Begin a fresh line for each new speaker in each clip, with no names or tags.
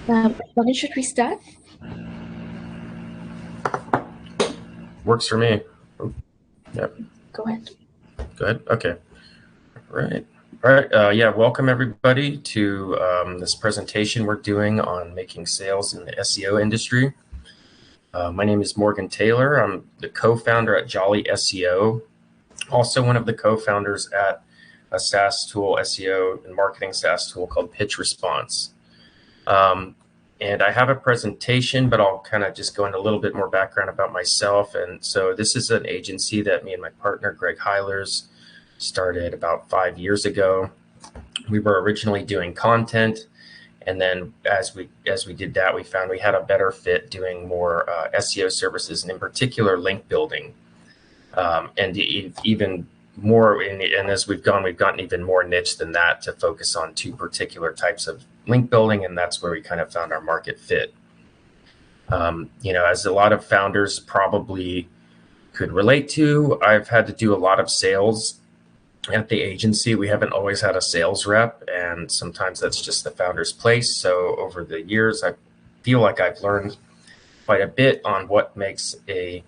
When should we start?
Works for me. Yep.
Go ahead.
Good. Okay. Right. All right. Yeah. Welcome everybody to this presentation we're doing on making sales in the SEO industry. My name is Morgan Taylor. I'm the co-founder at Jolly SEO. Also one of the co-founders at a SaaS tool, SEO and marketing SaaS tool called Pitch Response. And I have a presentation, but I'll kind of just go into a little bit more background about myself. And so this is an agency that me and my partner, Greg Heilers, started about 5 years ago. We were originally doing content. And then as we did that, we found we had a better fit doing more SEO services, and in particular, link building. And even more, and as we've gotten even more niche than that to focus on two particular types of link building, and that's where we kind of found our market fit. As a lot of founders probably could relate to, I've had to do a lot of sales at the agency. We haven't always had a sales rep, and sometimes that's just the founder's place. So over the years, I feel like I've learned quite a bit on what makes a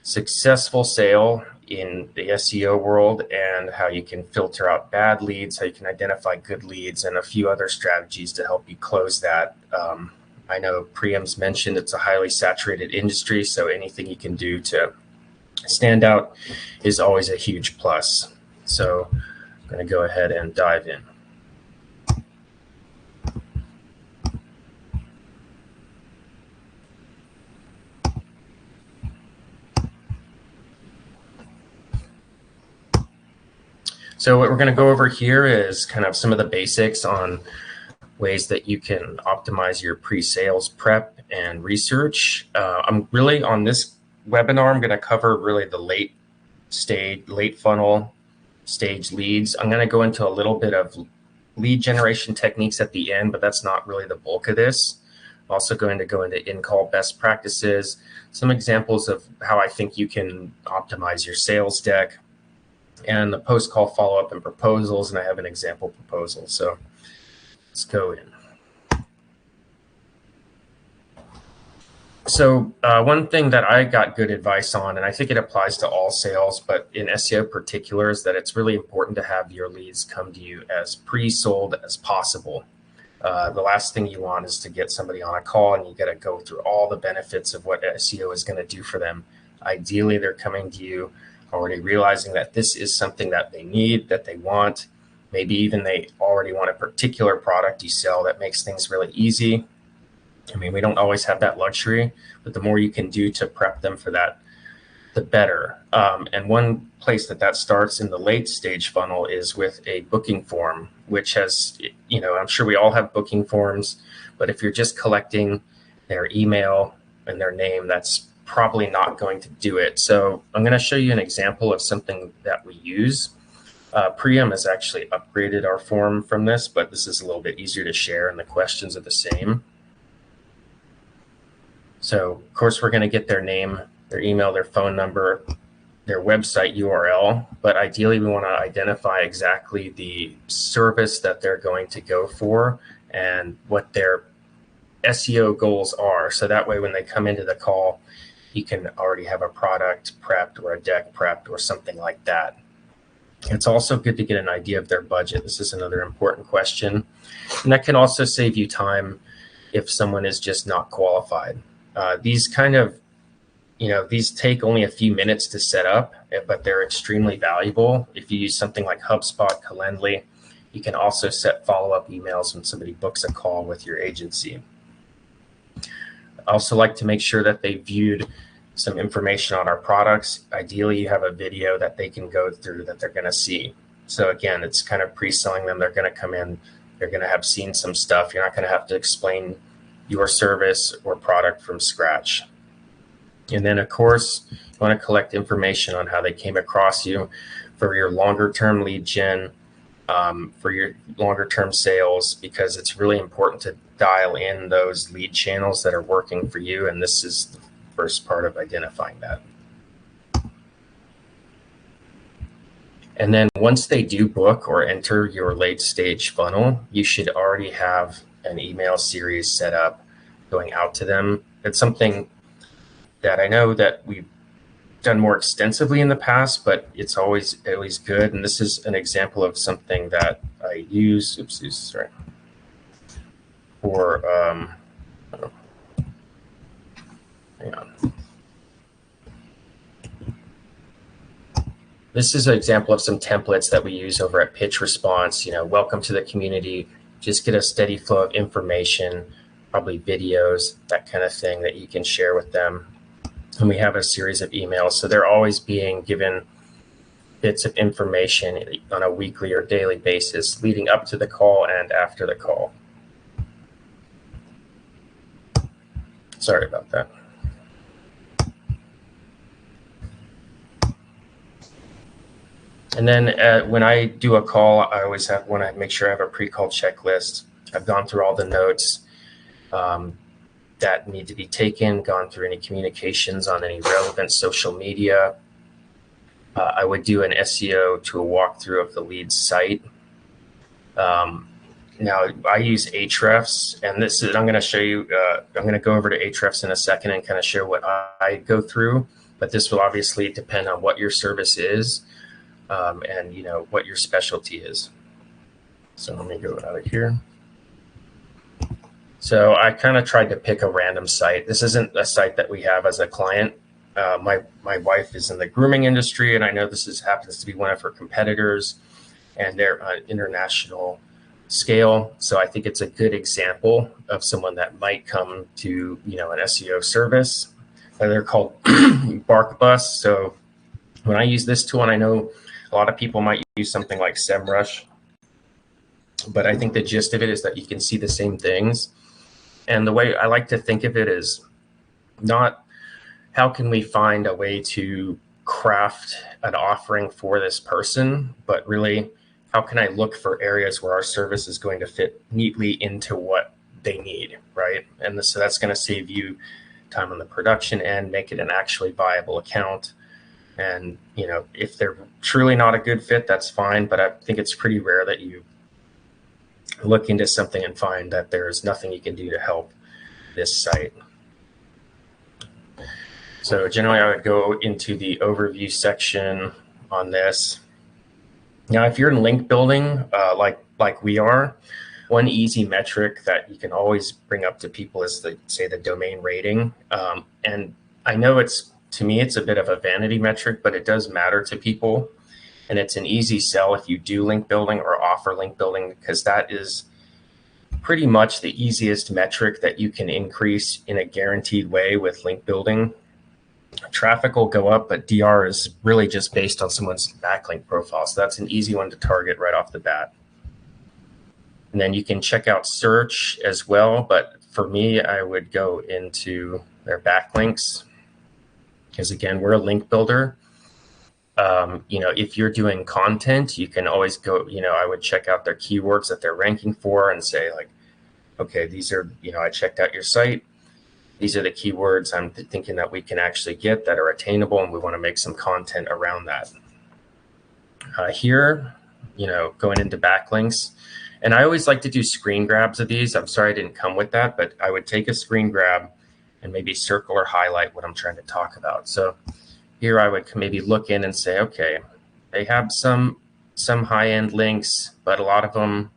successful sale in the SEO world and how you can filter out bad leads, how you can identify good leads, and a few other strategies to help you close that. I know Priyam's mentioned it's a highly saturated industry, so anything you can do to stand out is always a huge plus. So I'm going to go ahead and dive in. So what we're going to go over here is kind of some of the basics on ways that you can optimize your pre-sales prep and research. I'm really on this webinar, I'm going to cover really the late funnel stage leads. I'm going to go into a little bit of lead generation techniques at the end, but that's not really the bulk of this. I'm also going to go into in-call best practices, some examples of how I think you can optimize your sales deck, and the post-call follow-up and proposals, and I have an example proposal. So let's go in. So one thing that I got good advice on, and I think it applies to all sales, but in SEO particular, is that it's really important to have your leads come to you as pre-sold as possible. The last thing you want is to get somebody on a call and you got to go through all the benefits of what SEO is going to do for them. Ideally, they're coming to you already realizing that this is something that they need, that they want. Maybe even they already want a particular product you sell that makes things really easy. I mean, we don't always have that luxury, but the more you can do to prep them for that, the better. And one place that starts in the late stage funnel is with a booking form, which has, I'm sure we all have booking forms, but if you're just collecting their email and their name, that's probably not going to do it. So I'm going to show you an example of something that we use. Priyam has actually upgraded our form from this, but this is a little bit easier to share and the questions are the same. So of course we're going to get their name, their email, their phone number, their website URL, but ideally we want to identify exactly the service that they're going to go for and what their SEO goals are. So that way when they come into the call, you can already have a product prepped or a deck prepped or something like that. It's also good to get an idea of their budget. This is another important question. And that can also save you time if someone is just not qualified. These take only a few minutes to set up, but they're extremely valuable. If you use something like HubSpot, Calendly, you can also set follow-up emails when somebody books a call with your agency. I also like to make sure that they viewed some information on our products. Ideally, you have a video that they can go through that they're going to see. So again, it's kind of pre-selling them. They're going to come in, they're going to have seen some stuff. You're not going to have to explain your service or product from scratch. And then, of course, you want to collect information on how they came across you for your longer-term lead gen, for your longer-term sales, because it's really important to dial in those lead channels that are working for you. And this is the first part of identifying that. And then once they do book or enter your late stage funnel, you should already have an email series set up going out to them. It's something that I know that we've done more extensively in the past, but it's always good. And this is an example of something that I use. Sorry. For hang on. This is an example of some templates that we use over at Pitch Response. Welcome to the community. Just get a steady flow of information, probably videos, that kind of thing that you can share with them. And we have a series of emails. So they're always being given bits of information on a weekly or daily basis leading up to the call and after the call. Sorry about that. And then when I do a call, I always want to make sure I have a pre-call checklist. I've gone through all the notes that need to be taken, gone through any communications on any relevant social media. I would do an SEO to a walkthrough of the lead site. Now I use Ahrefs, and I'm going to show you, I'm going to go over to Ahrefs in a second and kind of show what I go through, but this will obviously depend on what your service is and what your specialty is. So let me go out of here. So I kind of tried to pick a random site. This isn't a site that we have as a client. My wife is in the grooming industry, and I know this happens to be one of her competitors, and they're on international scale. So I think it's a good example of someone that might come to an SEO service. They're called BarkBus. So when I use this tool, and I know a lot of people might use something like SEMrush, but I think the gist of it is that you can see the same things. And the way I like to think of it is not how can we find a way to craft an offering for this person, but really how can I look for areas where our service is going to fit neatly into what they need, right? And so that's going to save you time on the production end, make it an actually viable account. And, if they're truly not a good fit, that's fine. But I think it's pretty rare that you look into something and find that there's nothing you can do to help this site. So generally, I would go into the overview section on this. Now, if you're in link building, like we are, one easy metric that you can always bring up to people is the domain rating. And I know to me, it's a bit of a vanity metric, but it does matter to people. And it's an easy sell if you do link building or offer link building, because that is pretty much the easiest metric that you can increase in a guaranteed way with link building. Traffic will go up, but DR is really just based on someone's backlink profile. So that's an easy one to target right off the bat. And then you can check out search as well. But for me, I would go into their backlinks, because again, we're a link builder. If you're doing content, you can always go, I would check out their keywords that they're ranking for and say like, okay, these are, I checked out your site. These are the keywords I'm thinking that we can actually get that are attainable, and we want to make some content around that. Here, going into backlinks, and I always like to do screen grabs of these. I'm sorry I didn't come with that, but I would take a screen grab and maybe circle or highlight what I'm trying to talk about. So here I would maybe look in and say, okay, they have some high-end links, but a lot of them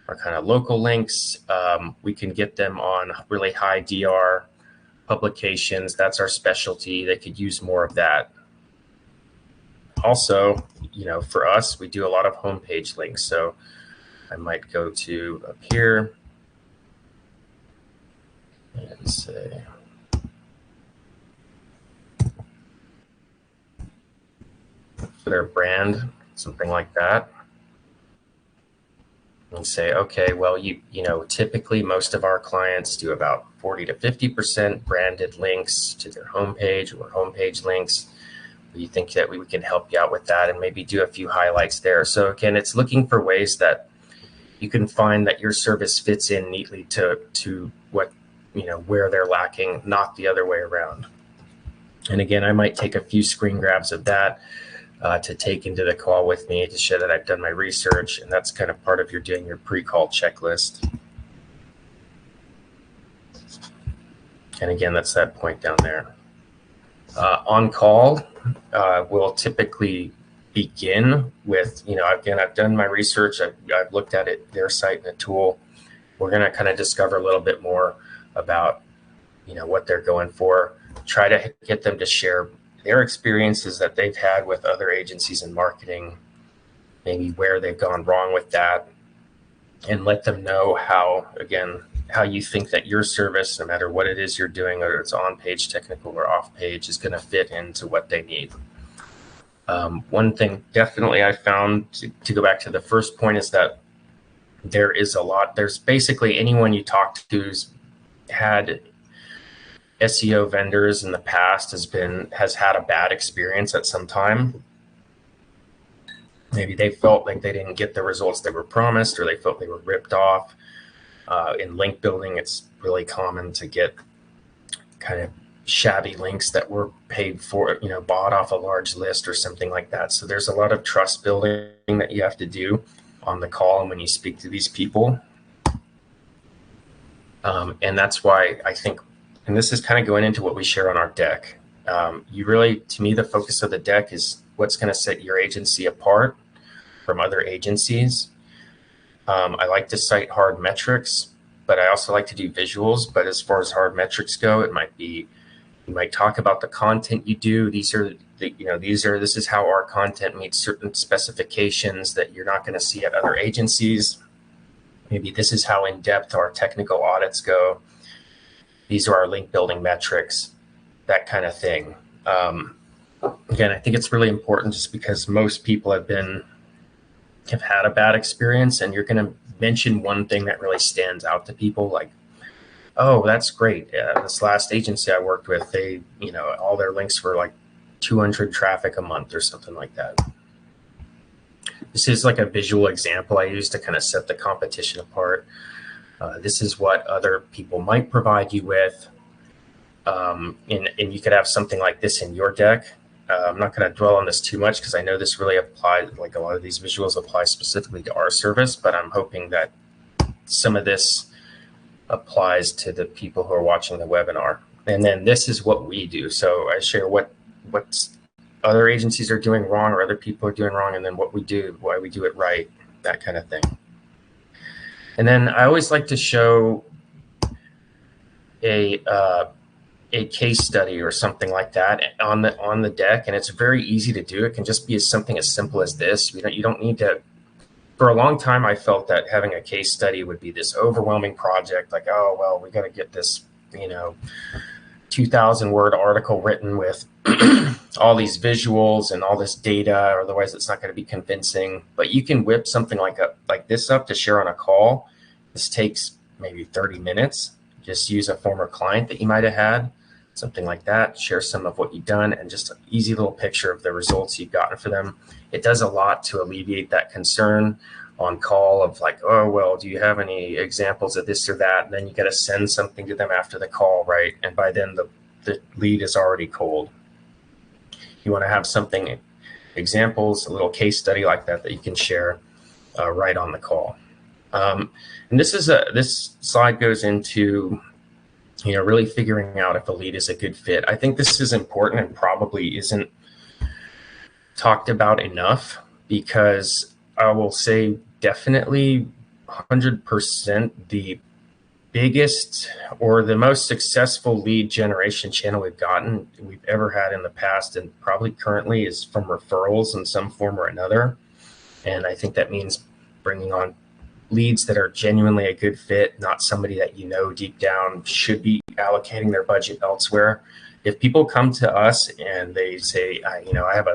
are kind of local links. We can get them on really high DR publications. That's our specialty. They could use more of that. Also, for us, we do a lot of homepage links. So I might go to up here and say, for their brand, something like that. And say, okay, well, typically most of our clients do about 40 to 50% branded links to their homepage or homepage links. We think that we can help you out with that and maybe do a few highlights there. So again, it's looking for ways that you can find that your service fits in neatly to what, where they're lacking, not the other way around. And again, I might take a few screen grabs of that to take into the call with me to show that I've done my research. And that's kind of part of doing your pre-call checklist. And again, that's that point down there. On call, we'll typically begin with, again, I've done my research. I've looked at it, their site and the tool. We're going to kind of discover a little bit more about, what they're going for. Try to get them to share their experiences that they've had with other agencies in marketing, maybe where they've gone wrong with that, and let them know how you think that your service, no matter what it is you're doing, whether it's on-page technical or off-page, is going to fit into what they need. One thing definitely I found, to go back to the first point, is that there's basically anyone you talk to who's had SEO vendors in the past has had a bad experience at some time. Maybe they felt like they didn't get the results they were promised, or they felt they were ripped off. In link building, it's really common to get kind of shabby links that were paid for, bought off a large list or something like that. So there's a lot of trust building that you have to do on the call and when you speak to these people. And that's why I think, and this is kind of going into what we share on our deck. To me, the focus of the deck is what's going to set your agency apart from other agencies. I like to cite hard metrics, but I also like to do visuals. But as far as hard metrics go, it might be, you might talk about the content you do. This is how our content meets certain specifications that you're not going to see at other agencies. Maybe this is how in depth our technical audits go. These are our link building metrics, that kind of thing. Again, I think it's really important, just because most people have had a bad experience, and you're going to mention one thing that really stands out to people, like, oh, that's great. This last agency I worked with, they, all their links were like 200 traffic a month or something like that. This is like a visual example I use to kind of set the competition apart. This is what other people might provide you with. And you could have something like this in your deck. I'm not going to dwell on this too much, because I know this really applies, like a lot of these visuals apply specifically to our service, but I'm hoping that some of this applies to the people who are watching the webinar. And then this is what we do. So I share what other agencies are doing wrong, or other people are doing wrong, and then what we do, why we do it right, that kind of thing. And then I always like to show a case study or something like that on the deck, and it's very easy to do. It can just be something as simple as this. You don't need to. For a long time, I felt that having a case study would be this overwhelming project. Like, oh well, we got to get this 2,000 word article written with all these visuals and all this data, or otherwise it's not going to be convincing. But you can whip something like this up to share on a call. This takes maybe 30 minutes. Just use a former client that you might have had, something like that. Share some of what you've done, and just an easy little picture of the results you've gotten for them. It does a lot to alleviate that concern on call of like, oh, well, do you have any examples of this or that? And then you got to send something to them after the call, right? And by then the lead is already cold. You want to have something, examples, a little case study like that you can share right on the call. And this slide goes into really figuring out if a lead is a good fit. I think this is important and probably isn't talked about enough, because I will say definitely 100% the biggest or the most successful lead generation channel we've ever had in the past, and probably currently, is from referrals in some form or another. And I think that means bringing on leads that are genuinely a good fit, not somebody that deep down should be allocating their budget elsewhere. If people come to us and they say, I have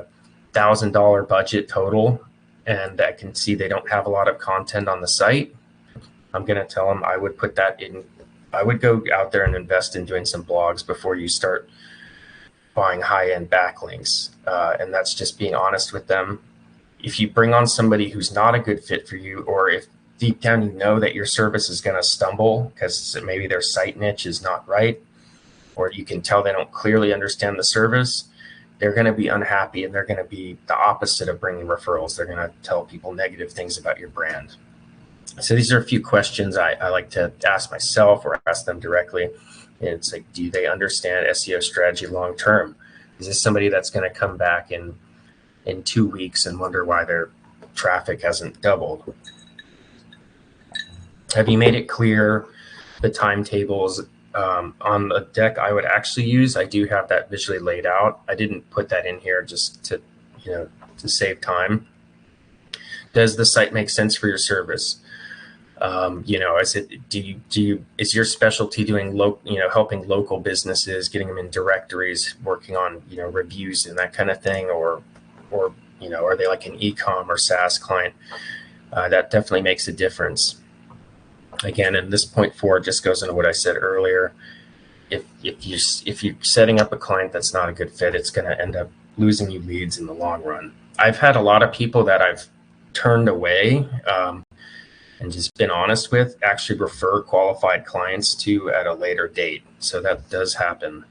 $1,000 budget total, and I can see they don't have a lot of content on the site, I'm going to tell them I would put that in. I would go out there and invest in doing some blogs before you start buying high-end backlinks. And that's just being honest with them. If you bring on somebody who's not a good fit for you, or if deep down you know that your service is going to stumble because maybe their site niche is not right, or you can tell they don't clearly understand the service, they're going to be unhappy, and they're going to be the opposite of bringing referrals. They're going to tell people negative things about your brand. So these are a few questions I like to ask myself or ask them directly. And it's like, do they understand SEO strategy long term? Is this somebody that's going to come back in 2 weeks and wonder why their traffic hasn't doubled? Have you made it clear the timetables? On the deck I would actually use, I do have that visually laid out. I didn't put that in here just to, to save time. Does the site make sense for your service? Is your specialty doing helping local businesses, getting them in directories, working on, reviews and that kind of thing, or are they like an e-com or SaaS client? That definitely makes a difference. Again, and this point 4 just goes into what I said earlier. If you're setting up a client that's not a good fit, it's going to end up losing you leads in the long run. I've had a lot of people that I've turned away and just been honest with, actually refer qualified clients to at a later date. So that does happen.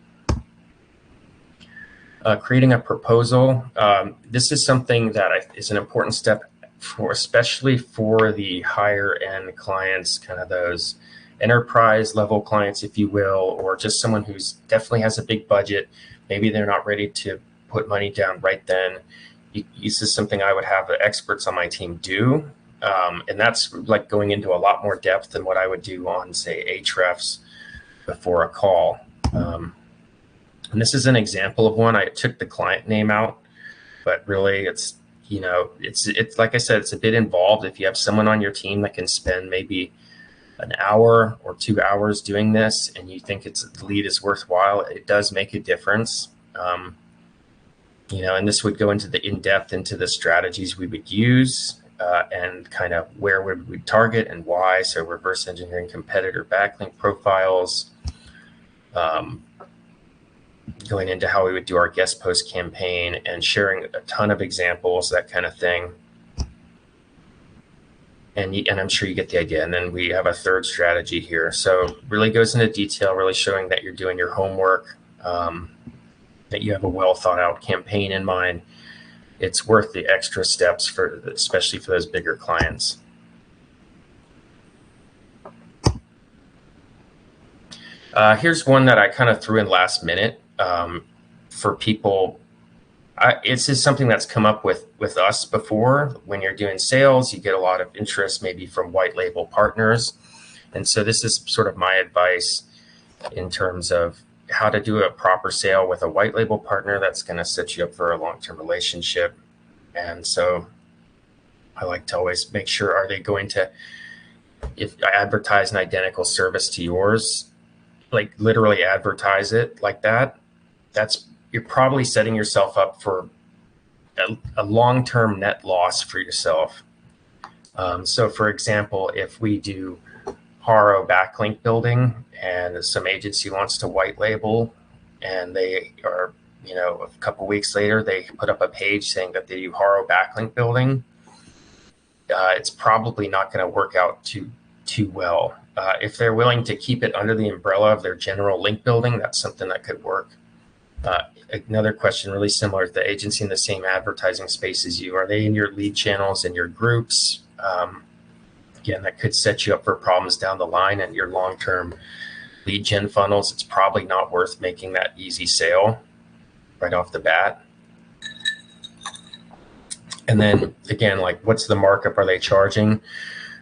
Creating a proposal. This is something that is an important step especially for the higher end clients, kind of those enterprise level clients, if you will, or just someone who's definitely has a big budget. Maybe they're not ready to put money down right then. This is something I would have the experts on my team do. And that's like going into a lot more depth than what I would do on, say, Ahrefs before a call. And this is an example of one. I took the client name out, but really it's like I said, it's a bit involved. If you have someone on your team that can spend maybe an hour or 2 hours doing this, and you think the lead is worthwhile, it does make a difference. And this would go into the in-depth into the strategies we would use and kind of where would we target and why. So reverse engineering competitor backlink profiles, going into how we would do our guest post campaign and sharing a ton of examples, that kind of thing. And I'm sure you get the idea. And then we have a third strategy here. So really goes into detail, really showing that you're doing your homework, that you have a well thought out campaign in mind. It's worth the extra steps especially for those bigger clients. Here's one that I kind of threw in last minute for people. This is something that's come up with us before. When you're doing sales, you get a lot of interest maybe from white label partners. And so this is sort of my advice in terms of how to do a proper sale with a white label partner that's going to set you up for a long-term relationship. And so I like to always make sure, are they going to, if I advertise an identical service to yours, like literally advertise it like that, you're probably setting yourself up for a long-term net loss for yourself. So for example, if we do Haro backlink building and some agency wants to white label, and they are, a couple weeks later, they put up a page saying that they do Haro backlink building, it's probably not going to work out too well. If they're willing to keep it under the umbrella of their general link building, that's something that could work. Another question really similar to the agency in the same advertising space as you. Are they in your lead channels and your groups? Again, that could set you up for problems down the line and your long-term lead gen funnels. It's probably not worth making that easy sale right off the bat. And then again, like, what's the markup? Are they charging?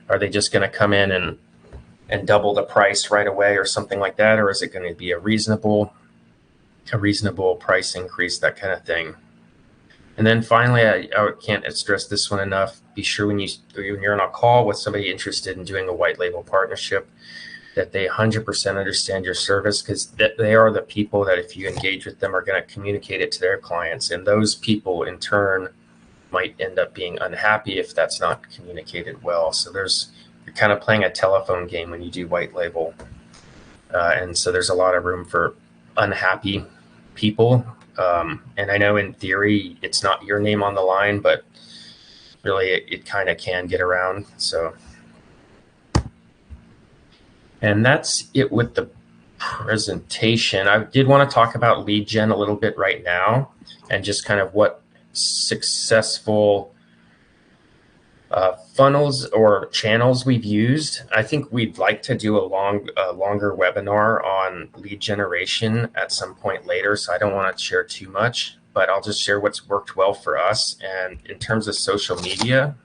Are they just going to come in and double the price right away or something like that? Or is it going to be a reasonable price increase, that kind of thing? And then finally, I can't stress this one enough. Be sure when you're on a call with somebody interested in doing a white label partnership, that they 100% understand your service, because they are the people that if you engage with them are going to communicate it to their clients. And those people in turn might end up being unhappy if that's not communicated well. So you're kind of playing a telephone game when you do white label. And so there's a lot of room for unhappy people. And I know in theory, it's not your name on the line, but really it kind of can get around. So, and that's it with the presentation. I did want to talk about lead gen a little bit right now, and just kind of what successful Funnels or channels we've used. I think we'd like to do a longer webinar on lead generation at some point later, so I don't want to share too much, but I'll just share what's worked well for us. And in terms of social media,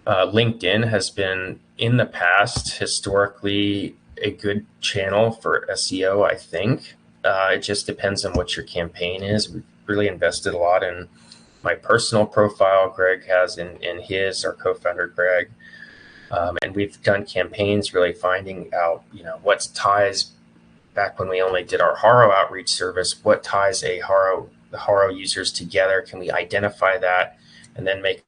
LinkedIn has been, in the past, historically a good channel for SEO, I think. It just depends on what your campaign is. We've really invested a lot in my personal profile. Greg has in his, our co-founder Greg, and we've done campaigns really finding out, what ties, back when we only did our Haro outreach service, what ties the Haro users together. Can we identify that and then make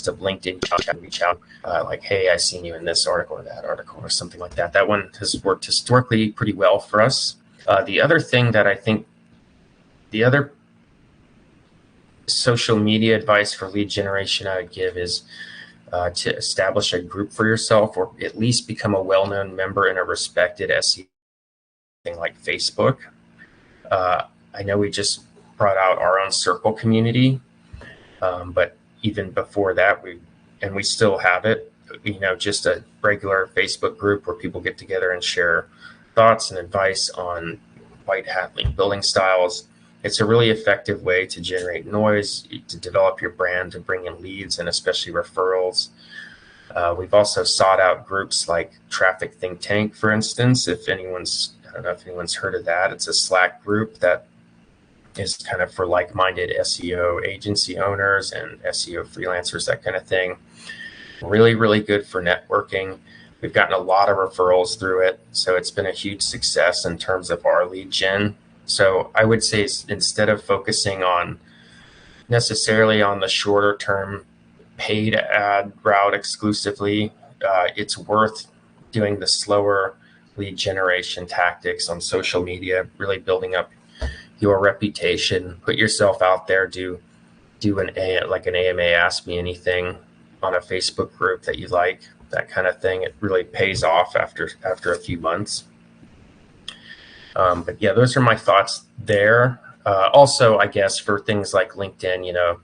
of LinkedIn reach out, like, hey, I seen you in this article or that article or something like that. That one has worked historically pretty well for us. The other thing that I think, the other social media advice for lead generation I would give is to establish a group for yourself, or at least become a well-known member in a respected SEO thing like Facebook. I know we just brought out our own Circle community, but even before that, we still have it, just a regular Facebook group where people get together and share thoughts and advice on white hat link building styles. It's a really effective way to generate noise, to develop your brand, to bring in leads, and especially referrals. We've also sought out groups like Traffic Think Tank, for instance. I don't know if anyone's heard of that. It's a Slack group that is kind of for like-minded SEO agency owners and SEO freelancers, that kind of thing. Really, really good for networking. We've gotten a lot of referrals through it, so it's been a huge success in terms of our lead gen. So I would say, instead of focusing necessarily on the shorter term paid ad route exclusively, it's worth doing the slower lead generation tactics on social media, really building up your reputation, put yourself out there, do an AMA Ask Me Anything on a Facebook group that you like, that kind of thing. It really pays off after a few months. But yeah, those are my thoughts there. Also, I guess for things like LinkedIn,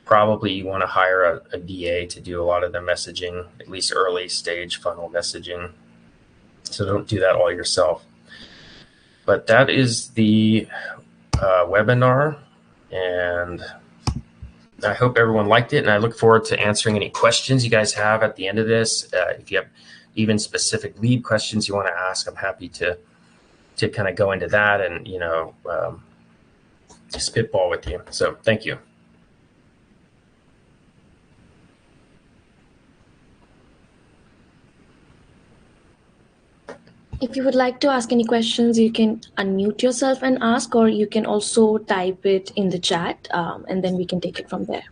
probably you want to hire a VA to do a lot of the messaging, at least early stage funnel messaging. So don't do that all yourself. But that is the webinar, and I hope everyone liked it, and I look forward to answering any questions you guys have at the end of this. If you have even specific lead questions you want to ask, I'm happy to kind of go into that and spitball with you. So thank you.
If you would like to ask any questions, you can unmute yourself and ask, or you can also type it in the chat, and then we can take it from there.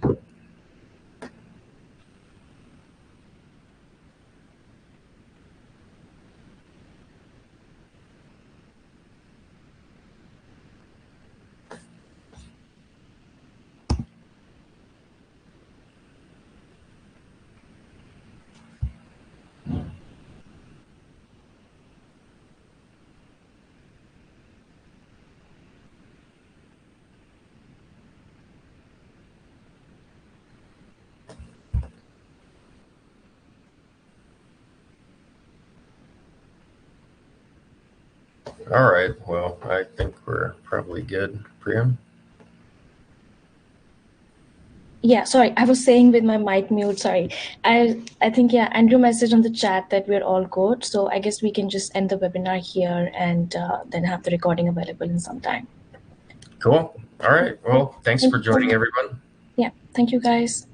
All right. Well, I think we're probably good, Priyam.
Yeah, sorry, I was saying with my mic mute, sorry. I think, yeah, Andrew messaged on the chat that we're all good. So I guess we can just end the webinar here and then have the recording available in some time.
Cool. All right. Well, thanks for joining, everyone.
Yeah, thank you, guys.